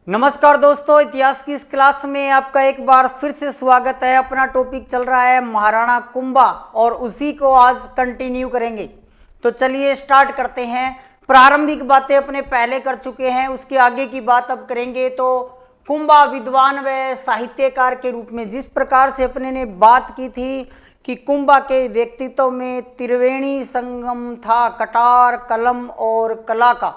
नमस्कार दोस्तों, इतिहास की इस क्लास में आपका एक बार फिर से स्वागत है। अपना टॉपिक चल रहा है महाराणा कुंभा और उसी को आज कंटिन्यू करेंगे। तो चलिए स्टार्ट करते हैं। प्रारंभिक बातें अपने पहले कर चुके हैं, उसके आगे की बात अब करेंगे। तो कुंभा विद्वान व साहित्यकार के रूप में जिस प्रकार से अपने ने बात की थी कि कुंभा के व्यक्तित्व में त्रिवेणी संगम था, कटार, कलम और कला का।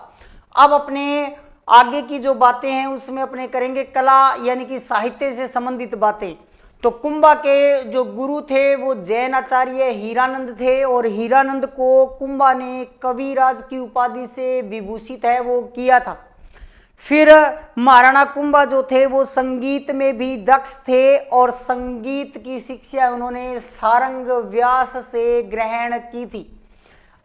अब अपने आगे की जो बातें हैं उसमें अपने करेंगे कला यानी कि साहित्य से संबंधित बातें। तो कुंभा के जो गुरु थे वो जैन आचार्य हीरानंद थे और हीरानंद को कुंभा ने कविराज की उपाधि से विभूषित है वो किया था। फिर महाराणा कुंभा जो थे वो संगीत में भी दक्ष थे और संगीत की शिक्षा उन्होंने सारंग व्यास से ग्रहण की थी।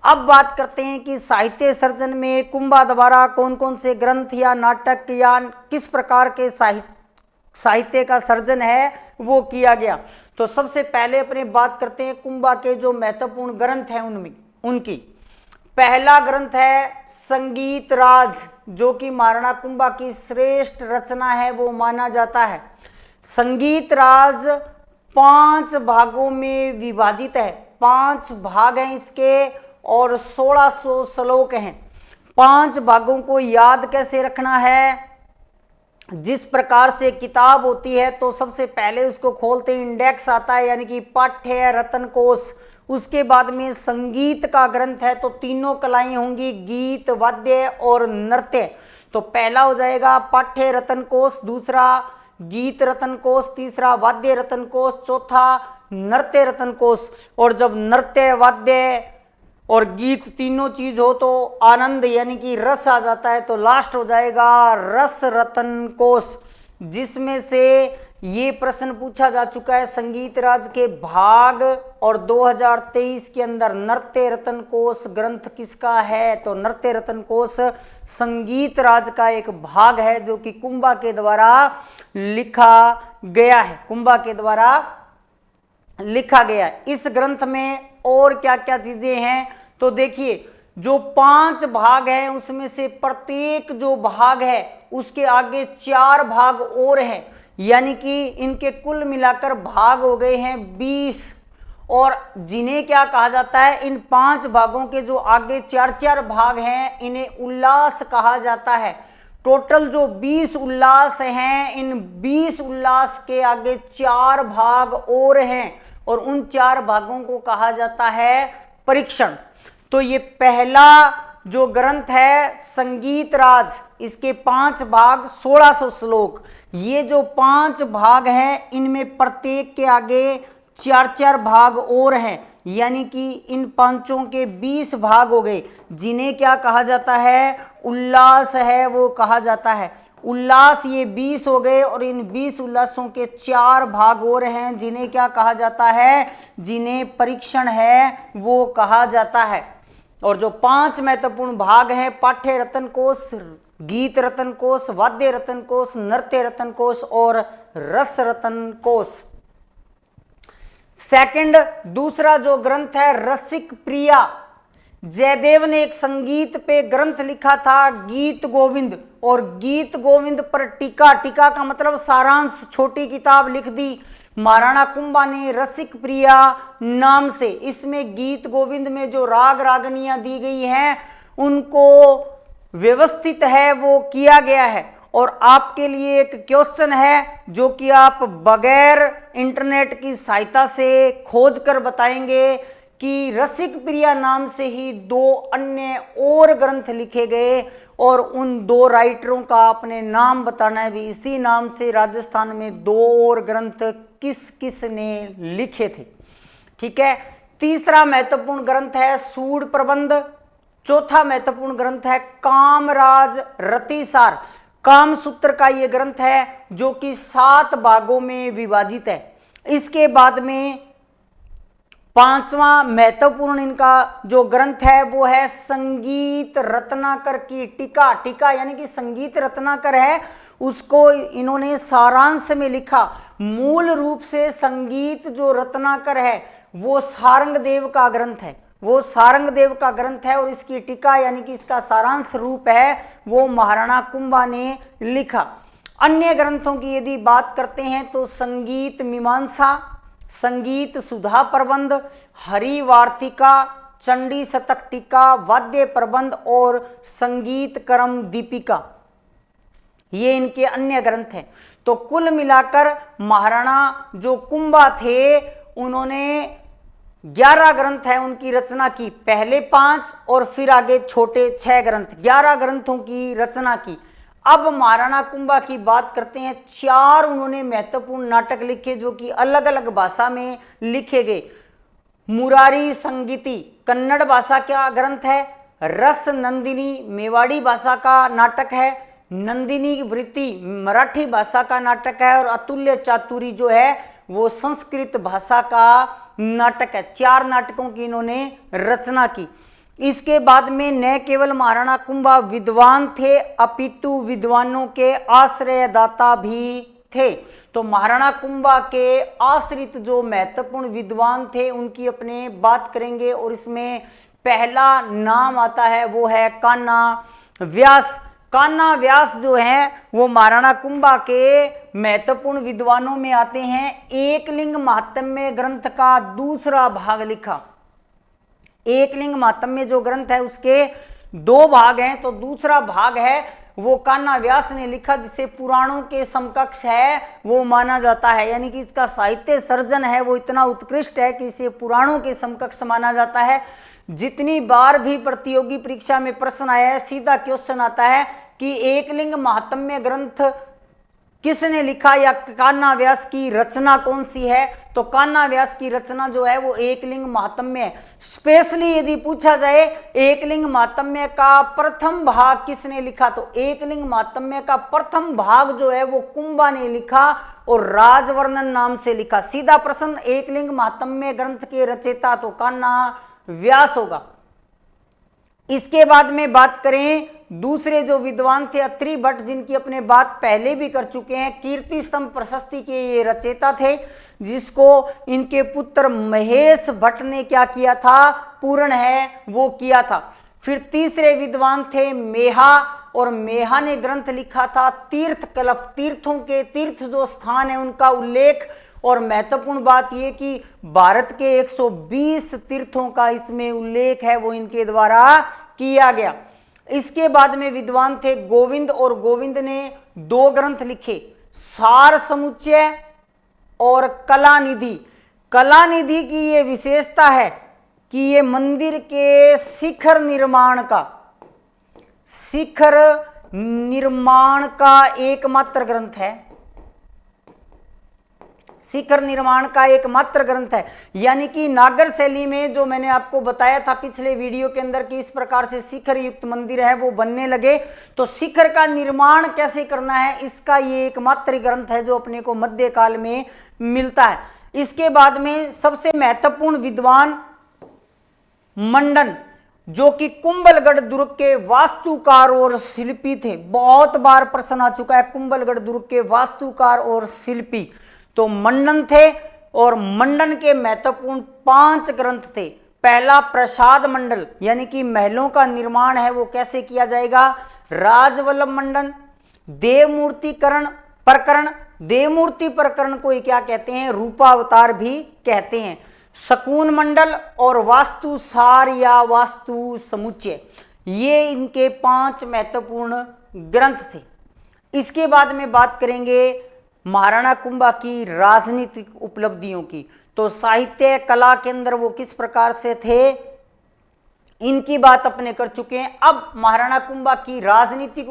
अब बात करते हैं कि साहित्य सर्जन में कुंभा द्वारा कौन कौन से ग्रंथ या नाटक या किस प्रकार के साहित्य का सर्जन है वो किया गया। तो सबसे पहले अपने बात करते हैं कुंभा के जो महत्वपूर्ण ग्रंथ हैं उनमें उनकी। पहला ग्रंथ है संगीत राज, जो कि महाराणा कुंभा की श्रेष्ठ रचना है वो माना जाता है। संगीत राज 5 भागों में विभाजित है, 5 भाग हैं इसके और 1600 श्लोक हैं। 5 भागों को याद कैसे रखना है? जिस प्रकार से किताब होती है तो सबसे पहले उसको खोलते इंडेक्स आता है यानी कि पाठ्य रत्न कोश। उसके बाद में संगीत का ग्रंथ है तो तीनों कलाएं होंगी, गीत, वाद्य और नृत्य। तो पहला हो जाएगा पाठ्य रत्न कोश, दूसरा गीत रत्न कोश, तीसरा वाद्य रत्न कोश, चौथा नृत्य रत्न कोश। और जब नृत्य, वाद्य और गीत तीनों चीज हो तो आनंद यानी कि रस आ जाता है, तो लास्ट हो जाएगा रस रत्न कोश। जिसमें से ये प्रश्न पूछा जा चुका है संगीत राज के भाग, और 2023 के अंदर नृत्य रत्न कोश ग्रंथ किसका है? तो नृत्य रत्न कोश संगीत राज का एक भाग है जो कि कुंभा के द्वारा लिखा गया है। कुंभा के द्वारा लिखा गया है। इस ग्रंथ में और क्या क्या चीजें हैं तो देखिए, जो 5 भाग हैं उसमें से प्रत्येक जो भाग है उसके आगे 4 भाग और हैं, यानी कि इनके कुल मिलाकर भाग हो गए हैं 20। और जिन्हें क्या कहा जाता है, इन 5 भागों के जो आगे 4-4 भाग हैं इन्हें उल्लास कहा जाता है। टोटल जो 20 उल्लास हैं, इन 20 उल्लास के आगे 4 भाग और हैं और उन 4 भागों को कहा जाता है परीक्षण। तो ये पहला जो ग्रंथ है संगीत राज, इसके 5 भाग 1600 श्लोक। ये जो 5 भाग हैं इनमें प्रत्येक के आगे 4-4 भाग और हैं, यानी कि इन 5 के 20 भाग हो गए, जिन्हें क्या कहा जाता है? उल्लास है वो कहा जाता है। उल्लास ये 20 हो गए और इन 20 उल्लासों के 4 भाग और हैं जिन्हें क्या कहा जाता है? जिन्हें परीक्षण है वो कहा जाता है। और जो 5 महत्वपूर्ण भाग हैं, पाठ्य रत्न कोश, गीत रत्न कोश, वाद्य रत्न कोश, नृत्य रत्न कोश और रस रत्न कोश। सेकंड, दूसरा जो ग्रंथ है रसिक प्रिया। जयदेव ने एक संगीत पे ग्रंथ लिखा था गीत गोविंद, और गीत गोविंद पर टीका, टीका का मतलब सारांश, छोटी किताब लिख दी महाराणा कुंभा ने रसिक प्रिया नाम से। इसमें गीत गोविंद में जो राग रागनियां दी गई हैं उनको व्यवस्थित है वो किया गया है। और आपके लिए एक क्वेश्चन है जो कि आप बगैर इंटरनेट की सहायता से खोज कर बताएंगे कि रसिक प्रिया नाम से ही 2 अन्य और ग्रंथ लिखे गए, और उन 2 राइटरों का अपने नाम बताना है भी। इसी नाम से राजस्थान में 2 और ग्रंथ किस किस ने लिखे थे। ठीक है। तीसरा महत्वपूर्ण ग्रंथ है सूड प्रबंध। चौथा महत्वपूर्ण ग्रंथ है कामराज रतिसार। कामसूत्र का ये ग्रंथ है जो कि 7 भागों में विभाजित है। इसके बाद में 5वां महत्वपूर्ण इनका जो ग्रंथ है वो है संगीत रत्नाकर की टीका। टीका यानी कि संगीत रत्नाकर है, उसको इन्होंने सारांश में लिखा। मूल रूप से संगीत जो रत्नाकर है वो सारंगदेव का ग्रंथ है, वो सारंगदेव का ग्रंथ है, और इसकी टीका यानी कि इसका सारांश रूप है वो महाराणा कुंभा ने लिखा। अन्य ग्रंथों की यदि बात करते हैं तो संगीत मीमांसा, संगीत सुधा प्रबंध, हरिवार्तिका, चंडी शतक टीका, वाद्य प्रबंध और संगीत कर्म दीपिका, ये इनके अन्य ग्रंथ हैं। तो कुल मिलाकर महाराणा जो कुंभा थे उन्होंने 11 ग्रंथ है उनकी रचना की, पहले 5 और फिर आगे छोटे 6 ग्रंथ, 11 ग्रंथों की रचना की। अब महाराणा कुंभा की बात करते हैं। 4 उन्होंने महत्वपूर्ण नाटक लिखे जो कि अलग अलग भाषा में लिखे गए। मुरारी संगीति कन्नड़ भाषा का ग्रंथ है, रस नंदिनी मेवाड़ी भाषा का नाटक है, नंदिनी वृत्ति मराठी भाषा का नाटक है और अतुल्य चातुरी जो है वो संस्कृत भाषा का नाटक है। 4 नाटकों की इन्होंने रचना की। इसके बाद में न केवल महाराणा कुंभा विद्वान थे अपितु विद्वानों के आश्रयदाता भी थे। तो महाराणा कुंभा के आश्रित जो महत्वपूर्ण विद्वान थे उनकी अपने बात करेंगे और इसमें पहला नाम आता है वो है कान्हा व्यास। कान्हा व्यास जो है वो महाराणा कुंभा के महत्वपूर्ण विद्वानों में आते हैं। एकलिंग महात्म्य ग्रंथ का दूसरा भाग लिखा। एकलिंग महात्म्य जो ग्रंथ है उसके 2 भाग हैं, तो दूसरा भाग है वो कान्हा व्यास ने लिखा जिसे पुराणों के समकक्ष है वो माना जाता है, यानी कि इसका साहित्य सर्जन है वो इतना उत्कृष्ट है कि इसे पुराणों के समकक्ष माना जाता है। जितनी बार भी प्रतियोगी परीक्षा में प्रश्न आया है सीधा क्वेश्चन आता है कि एकलिंग महात्म्य ग्रंथ किसने लिखा या कान्हा व्यास की रचना कौन सी है, तो कान्हा व्यास की रचना जो है वो एकलिंग महात्म्य है। स्पेशली यदि पूछा जाए एकलिंग महात्म्य का प्रथम भाग किसने लिखा, तो एकलिंग महात्म्य का प्रथम भाग जो है वो कुंभा ने लिखा और राजवर्णन नाम से लिखा। सीधा प्रश्न, एकलिंग महात्म्य ग्रंथ के रचयिता तो कान्हा व्यास होगा। इसके बाद में बात करें दूसरे जो विद्वान थे अत्रि भट्ट, जिनकी अपने बात पहले भी कर चुके हैं। कीर्ति स्तंभ प्रशस्ति के ये रचयिता थे जिसको इनके पुत्र महेश भट्ट ने क्या किया था, पूर्ण है वो किया था। फिर तीसरे विद्वान थे मेहा, और मेहा ने ग्रंथ लिखा था तीर्थ कलफ, तीर्थों के तीर्थ जो स्थान है उनका उल्लेख। और महत्वपूर्ण बात यह कि भारत के 120 तीर्थों का इसमें उल्लेख है वो इनके द्वारा किया गया। इसके बाद में विद्वान थे गोविंद, और गोविंद ने 2 ग्रंथ लिखे, सार समुच्चय और कलानिधि। कलानिधि की ये विशेषता है कि ये मंदिर के शिखर निर्माण का एकमात्र ग्रंथ है। शिखर निर्माण का एकमात्र ग्रंथ है, यानी कि नागर शैली में जो मैंने आपको बताया था पिछले वीडियो के अंदर कि इस प्रकार से शिखर युक्त मंदिर है वो बनने लगे, तो शिखर का निर्माण कैसे करना है इसका ये एकमात्र ग्रंथ है जो अपने को मध्यकाल में मिलता है। इसके बाद में सबसे महत्वपूर्ण विद्वान मंडन, जो कि कुंभलगढ़ दुर्ग के वास्तुकार और शिल्पी थे। बहुत बार प्रश्न आ चुका है कुंभलगढ़ दुर्ग के वास्तुकार और शिल्पी, तो मंडन थे। और मंडन के महत्वपूर्ण 5 ग्रंथ थे। पहला प्रसाद मंडल, यानी कि महलों का निर्माण है वो कैसे किया जाएगा, राजवल्लभ मंडन। देवमूर्तिकरण प्रकरण, देवमूर्ति प्रकरण को क्या कहते हैं, रूपावतार भी कहते हैं। शकुन मंडल और वास्तु सार या वास्तु समुच्चय, ये इनके 5 महत्वपूर्ण ग्रंथ थे। इसके बाद में बात करेंगे महाराणा कुंभा की राजनीतिक उपलब्धियों की। तो साहित्य कला के अंदर वो किस प्रकार से थे इनकी बात अपने कर चुके हैं। अब महाराणा कुंभा की राजनीतिक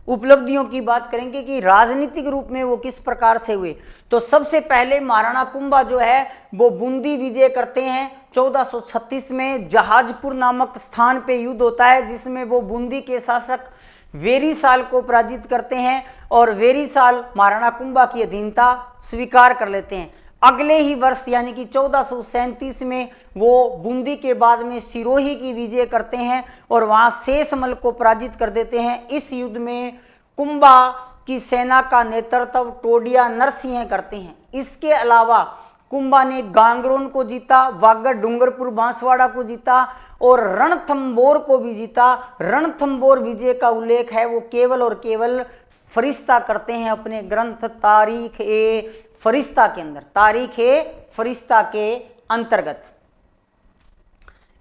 उपलब्धियों की बात करेंगे कि राजनीतिक रूप में वो किस प्रकार से हुए। तो सबसे पहले महाराणा कुंभा जो है वो बूंदी विजय करते हैं। 1436 में जहाजपुर नामक स्थान पे युद्ध होता है जिसमें वो बूंदी के शासक वेरीसाल को पराजित करते हैं और वेरीसाल महाराणा कुंभा की अधीनता स्वीकार कर लेते हैं। अगले ही वर्ष यानी कि 1437 में वो बूंदी के बाद में सिरोही की विजय करते हैं और वहां शेषमल को पराजित कर देते हैं। इस युद्ध में कुंभा की सेना का नेतृत्व टोडिया नरसिंह करते हैं। इसके अलावा कुंभा ने गांगरोन को जीता, वागड़ डूंगरपुर बांसवाड़ा को जीता और रणथंबोर को भी जीता। रणथंबोर विजय का उल्लेख है वो केवल और केवल फरिश्ता करते हैं अपने ग्रंथ तारीख ए फरिश्ता के अंदर, तारीख ए फरिश्ता के अंतर्गत।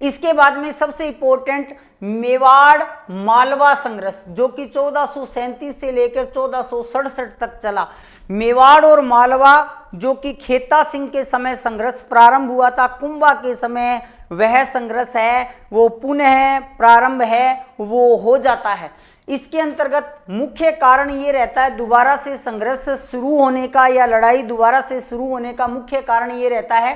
इसके बाद में सबसे इंपॉर्टेंट मेवाड़ मालवा संघर्ष, जो कि 1437 से लेकर 1467 तक चला। मेवाड़ और मालवा जो कि खेता सिंह के समय संघर्ष प्रारंभ हुआ था, कुंभा के समय वह संघर्ष है वो पुनः प्रारंभ है वो हो जाता है। इसके अंतर्गत मुख्य कारण ये रहता है दोबारा से संघर्ष शुरू होने का या लड़ाई दोबारा से शुरू होने का मुख्य कारण ये रहता है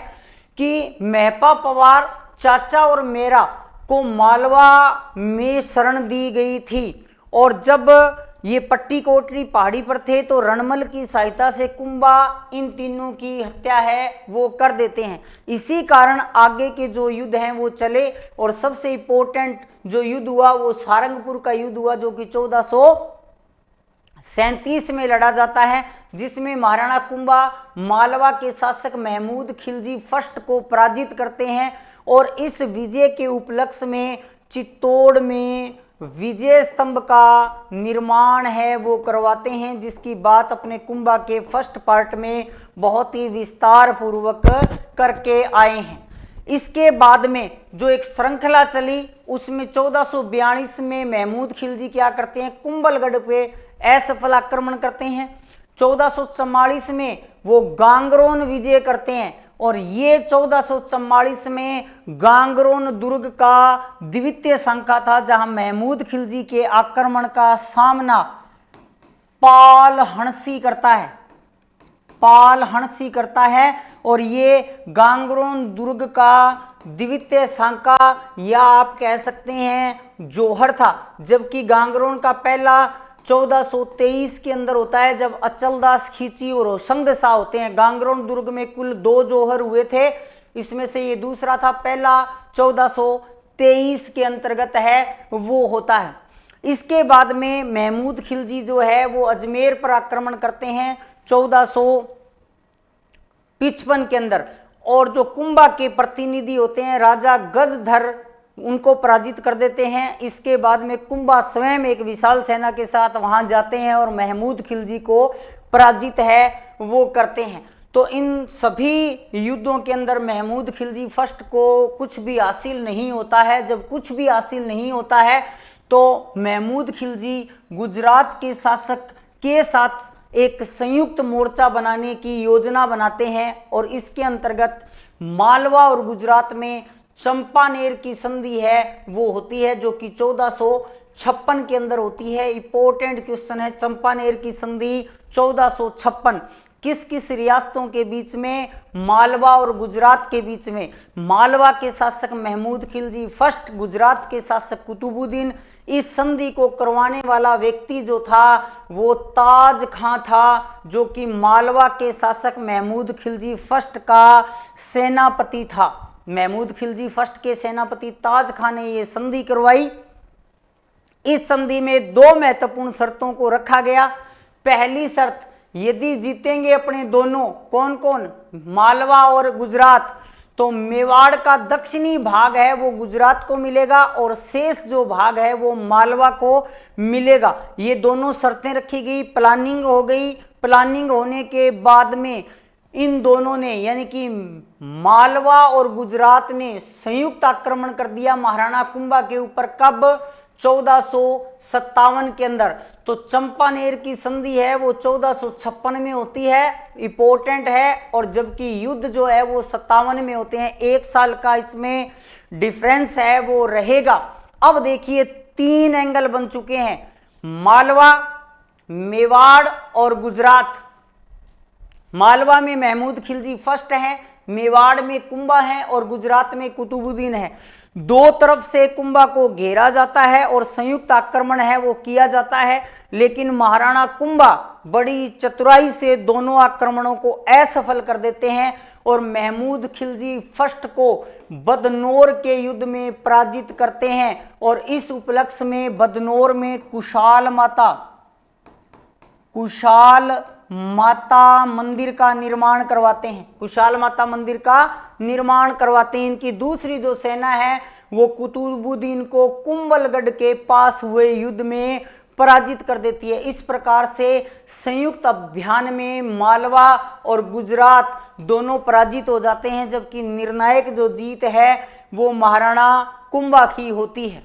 कि मेहपा पवार चाचा और मेरा को मालवा में शरण दी गई थी, और जब ये पट्टी कोटरी पहाड़ी पर थे तो रणमल की सहायता से कुंभा इन तीनों की हत्या है वो कर देते हैं। इसी कारण आगे के जो युद्ध हैं वो चले, और सबसे इंपॉर्टेंट जो युद्ध हुआ वो सारंगपुर का युद्ध हुआ, जो कि 1437 में लड़ा जाता है, जिसमें महाराणा कुंभा मालवा के शासक महमूद खिलजी फर्स्ट को पराजित करते हैं, और इस विजय के उपलक्ष्य में चित्तौड़ में विजय स्तंभ का निर्माण है वो करवाते हैं, जिसकी बात अपने कुंभा के फर्स्ट पार्ट में बहुत ही विस्तार पूर्वक करके आए हैं। इसके बाद में जो एक श्रृंखला चली उसमें 1442 में महमूद खिलजी क्या करते हैं, कुंभलगढ़ पे असफल आक्रमण करते हैं। 1444 में वो गांगरोन विजय करते हैं, और ये 1444 में गांगरोन दुर्ग का द्वितीय शंका था, जहां महमूद खिलजी के आक्रमण का सामना पाल हंसी करता है, पाल हंसी करता है। और ये गांगरोन दुर्ग का द्वितीय शंका या आप कह सकते हैं जौहर था, जबकि गांगरोन का पहला 1423 के अंदर होता है, जब अचलदास खींची और होशंग शाह होते हैं। गांगरोन दुर्ग में कुल 2 जौहर हुए थे, इसमें से ये दूसरा था, पहला 1423 के अंतर्गत है वो होता है। इसके बाद में महमूद खिलजी जो है वो अजमेर पर आक्रमण करते हैं 1455 के अंदर, और जो कुंभा के प्रतिनिधि होते हैं राजा गजधर उनको पराजित कर देते हैं। इसके बाद में कुंभा स्वयं एक विशाल सेना के साथ वहां जाते हैं और महमूद खिलजी को पराजित है वो करते हैं। तो इन सभी युद्धों के अंदर महमूद खिलजी फर्स्ट को कुछ भी हासिल नहीं होता है। जब कुछ भी हासिल नहीं होता है तो महमूद खिलजी गुजरात के शासक के साथ एक संयुक्त मोर्चा बनाने की योजना बनाते हैं, और इसके अंतर्गत मालवा और गुजरात में चंपानेर की संधि है वो होती है, जो कि 1456 के अंदर होती है। इंपॉर्टेंट क्वेश्चन है, चंपानेर की संधि 1456 किस किस रियासतों के बीच में, मालवा और गुजरात के बीच में। मालवा के शासक महमूद खिलजी फर्स्ट, गुजरात के शासक कुतुबुद्दीन। इस संधि को करवाने वाला व्यक्ति जो था वो ताज खां था, जो कि मालवा के शासक महमूद खिलजी फर्स्ट का सेनापति था। महमूद खिलजी फर्स्ट के सेनापति ताज खां ने यह संधि करवाई। इस संधि में 2 महत्वपूर्ण शर्तों को रखा गया। पहली शर्त, यदि जीतेंगे अपने दोनों, कौन कौन, मालवा और गुजरात, तो मेवाड़ का दक्षिणी भाग है वो गुजरात को मिलेगा और शेष जो भाग है वो मालवा को मिलेगा। ये दोनों शर्तें रखी गई, प्लानिंग हो गई। प्लानिंग होने के बाद में इन दोनों ने यानी कि मालवा और गुजरात ने संयुक्त आक्रमण कर दिया महाराणा कुंभा के ऊपर। कब? 1457 के अंदर। तो चंपानेर की संधि है वो 1456 में होती है, इंपॉर्टेंट है, और जबकि युद्ध जो है वो 57 में होते हैं। 1 साल का इसमें डिफरेंस है वो रहेगा। अब देखिए 3 एंगल बन चुके हैं, मालवा, मेवाड़ और गुजरात। मालवा में महमूद खिलजी फर्स्ट है, मेवाड़ में कुंभा है और गुजरात में कुतुबुद्दीन है। 2 तरफ से कुंभा को घेरा जाता है और संयुक्त आक्रमण है वो किया जाता है, लेकिन महाराणा कुंभा बड़ी चतुराई से दोनों आक्रमणों को असफल कर देते हैं और महमूद खिलजी फर्स्ट को बदनौर के युद्ध में पराजित करते हैं। और इस उपलक्ष्य में बदनौर में कुशाल माता मंदिर का निर्माण करवाते हैं। कुशाल माता मंदिर का निर्माण करवाते हैं। इनकी दूसरी जो सेना है वो कुतुबुद्दीन को कुंभलगढ़ के पास हुए युद्ध में पराजित कर देती है। इस प्रकार से संयुक्त अभियान में मालवा और गुजरात दोनों पराजित हो जाते हैं, जबकि निर्णायक जो जीत है वो महाराणा कुंभा की होती है।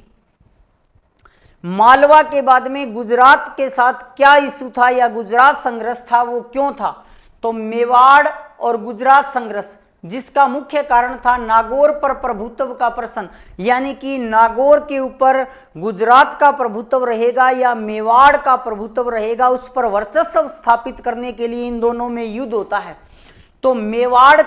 मालवा के बाद में गुजरात के साथ क्या इशू था या गुजरात संघर्ष था, वो क्यों था? तो मेवाड़ और गुजरात संघर्ष, जिसका मुख्य कारण था नागौर पर प्रभुत्व का प्रश्न, यानी कि नागौर के ऊपर गुजरात का प्रभुत्व रहेगा या मेवाड़ का प्रभुत्व रहेगा, उस पर वर्चस्व स्थापित करने के लिए इन दोनों में युद्ध होता है। तो मेवाड़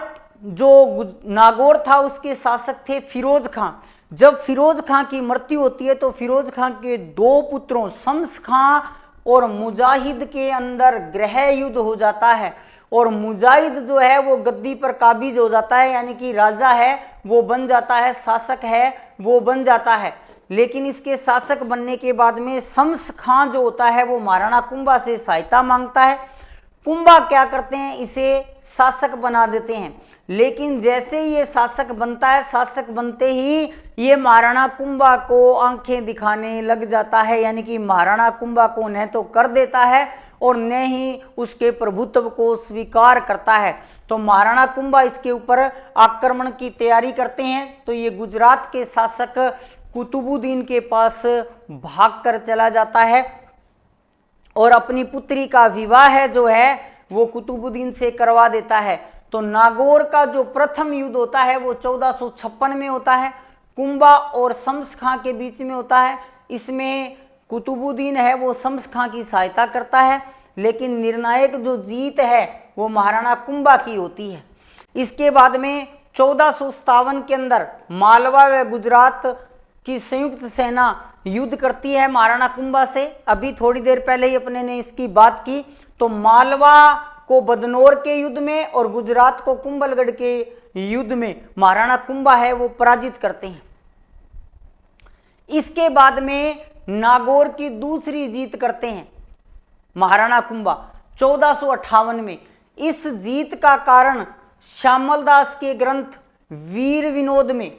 जो नागौर था उसके शासक थे फिरोज खां। जब फिरोज खां की मृत्यु होती है तो फिरोज खां के दो पुत्रों शम्स खां और मुजाहिद के अंदर गृह युद्ध हो जाता है, और मुजाहिद जो है वो गद्दी पर काबिज हो जाता है, यानी कि राजा है वो बन जाता है, शासक है वो बन जाता है। लेकिन इसके शासक बनने के बाद में शम्स खां जो होता है वो महाराणा कुंभा से सहायता मांगता है। कुंभा क्या करते हैं, इसे शासक बना देते हैं। लेकिन जैसे ये शासक बनता है, शासक बनते ही ये महाराणा कुंभा को आंखें दिखाने लग जाता है, यानी कि महाराणा कुंभा को न तो कर देता है और न ही उसके प्रभुत्व को स्वीकार करता है। तो महाराणा कुंभा इसके ऊपर आक्रमण की तैयारी करते हैं। तो ये गुजरात के शासक कुतुबुद्दीन के पास भागकर चला जाता है और अपनी पुत्री का विवाह जो है वो कुतुबुद्दीन से करवा देता है। तो नागौर का जो प्रथम युद्ध होता है वो 1456 में होता है, कुंभा और शम्स खां के बीच में होता है। इसमें कुतुबुद्दीन है वो शम्स खां की सहायता करता है, लेकिन निर्णायक जो जीत है वो महाराणा कुंभा की होती है। इसके बाद में 1457 के अंदर मालवा व गुजरात की संयुक्त सेना युद्ध करती है महाराणा कुंभा से। अभी थोड़ी देर पहले ही अपने ने इसकी बात की। तो मालवा को बदनौर के युद्ध में और गुजरात को कुंभलगढ़ के युद्ध में महाराणा कुंभा है वो पराजित करते हैं। इसके बाद में नागौर की दूसरी जीत करते हैं महाराणा कुंभा 1458 में। इस जीत का कारण श्यामल दास के ग्रंथ वीर विनोद में,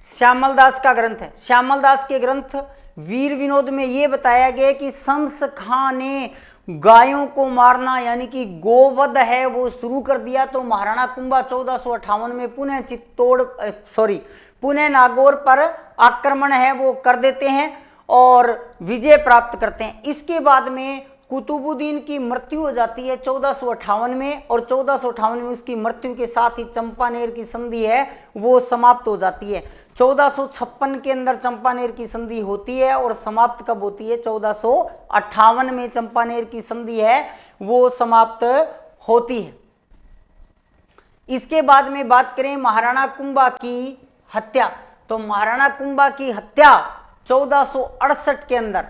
श्यामल दास का ग्रंथ है, श्यामल दास के ग्रंथ वीर विनोद में यह बताया गया कि शम्स खां ने गायों को मारना यानी कि गोवध है वो शुरू कर दिया। तो महाराणा कुंभा 1458 में पुनः नागौर पर आक्रमण है वो कर देते हैं और विजय प्राप्त करते हैं। इसके बाद में कुतुबुद्दीन की मृत्यु हो जाती है 1458 में, और 1458 में उसकी मृत्यु के साथ ही चंपानेर की संधि है वो समाप्त हो जाती है। 1456 के अंदर चंपानेर की संधि होती है और समाप्त कब होती है? 1458 में चंपानेर की संधि है वो समाप्त होती है। इसके बाद में बात करें महाराणा कुंभा की हत्या। तो महाराणा कुंभा की हत्या 1468 के अंदर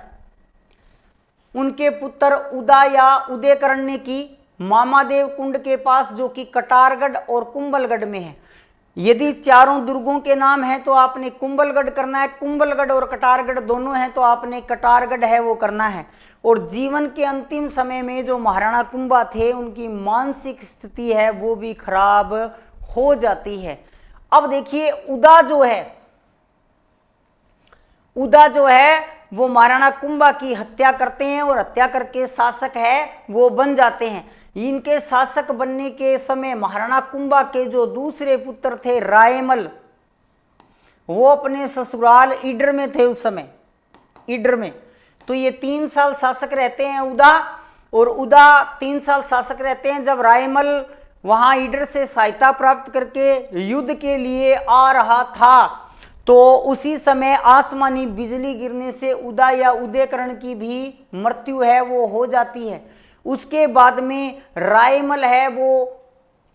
उनके पुत्र उदा या उदयकरण ने की, मामादेव कुंड के पास जो कि कटारगढ़ और कुंभलगढ़ में है। यदि चारों दुर्गों के नाम है तो आपने कुंभलगढ़ करना है, कुंभलगढ़ और कटारगढ़ दोनों हैं तो आपने कटारगढ़ है वो करना है। और जीवन के अंतिम समय में जो महाराणा कुंभा थे उनकी मानसिक स्थिति है वो भी खराब हो जाती है। अब देखिए उदा जो है वो महाराणा कुंभा की हत्या करते हैं और हत्या करके शासक है वो बन जाते हैं। इनके शासक बनने के समय महाराणा कुंभा के जो दूसरे पुत्र थे रायमल, वो अपने ससुराल ईडर में थे उस समय, ईडर में। तो ये 3 साल शासक रहते हैं उदा, और उदा 3 साल शासक रहते हैं। जब रायमल वहां ईडर से सहायता प्राप्त करके युद्ध के लिए आ रहा था तो उसी समय आसमानी बिजली गिरने से उदा या उदयकरण की भी मृत्यु है वो हो जाती है। उसके बाद में रायमल है वो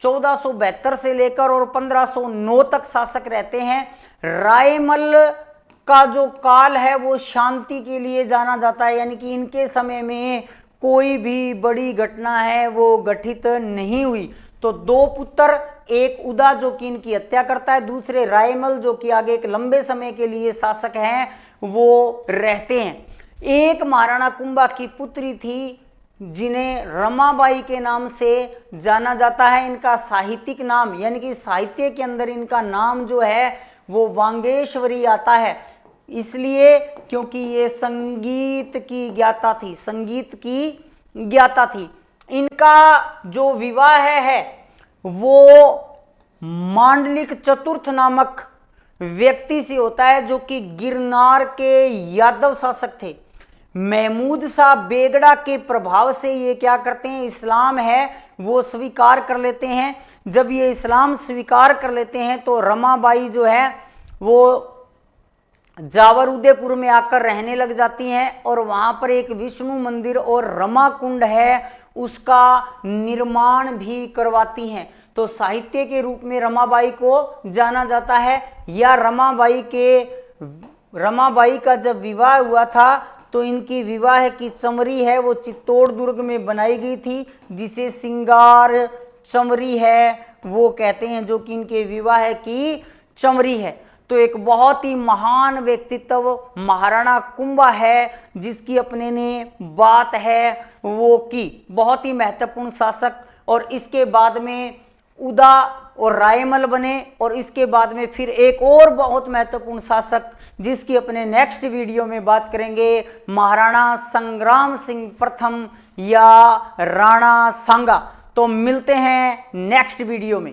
1472 से लेकर और 1509 तक शासक रहते हैं। रायमल का जो काल है वो शांति के लिए जाना जाता है, यानी कि इनके समय में कोई भी बड़ी घटना है वो घटित नहीं हुई। तो 2 पुत्र, एक उदा जो कि इनकी हत्या करता है, दूसरे रायमल जो कि आगे एक लंबे समय के लिए शासक हैं वो रहते हैं। एक महाराणा कुंभा की पुत्री थी जिन्हें रमाबाई के नाम से जाना जाता है। इनका साहित्यिक नाम यानी कि साहित्य के अंदर इनका नाम जो है वो वांगेश्वरी आता है। इसलिए क्योंकि ये संगीत की ज्ञाता थी, संगीत की ज्ञाता थी। इनका जो विवाह है वो मांडलिक चतुर्थ नामक व्यक्ति से होता है, जो कि गिरनार के यादव शासक थे। महमूद शाह बेगड़ा के प्रभाव से ये क्या करते हैं, इस्लाम है वो स्वीकार कर लेते हैं। जब ये इस्लाम स्वीकार कर लेते हैं तो रमाबाई जो है वो जावर उदयपुर में आकर रहने लग जाती हैं और वहां पर एक विष्णु मंदिर और रमा कुंड है उसका निर्माण भी करवाती हैं। तो साहित्य के रूप में रमाबाई को जाना जाता है। या रमाबाई का जब विवाह हुआ था तो इनकी विवाह की चमरी है वो चित्तौड़ दुर्ग में बनाई गई थी, जिसे सिंगार चमरी है वो कहते हैं, जो कि इनके विवाह की चमरी है। तो एक बहुत ही महान व्यक्तित्व महाराणा कुंभा है, जिसकी अपने ने बात है वो की, बहुत ही महत्वपूर्ण शासक। और इसके बाद में उदा और रायमल बने, और इसके बाद में फिर एक और बहुत महत्वपूर्ण शासक जिसकी अपने नेक्स्ट वीडियो में बात करेंगे, महाराणा संग्राम सिंह प्रथम या राणा सांगा। तो मिलते हैं नेक्स्ट वीडियो में।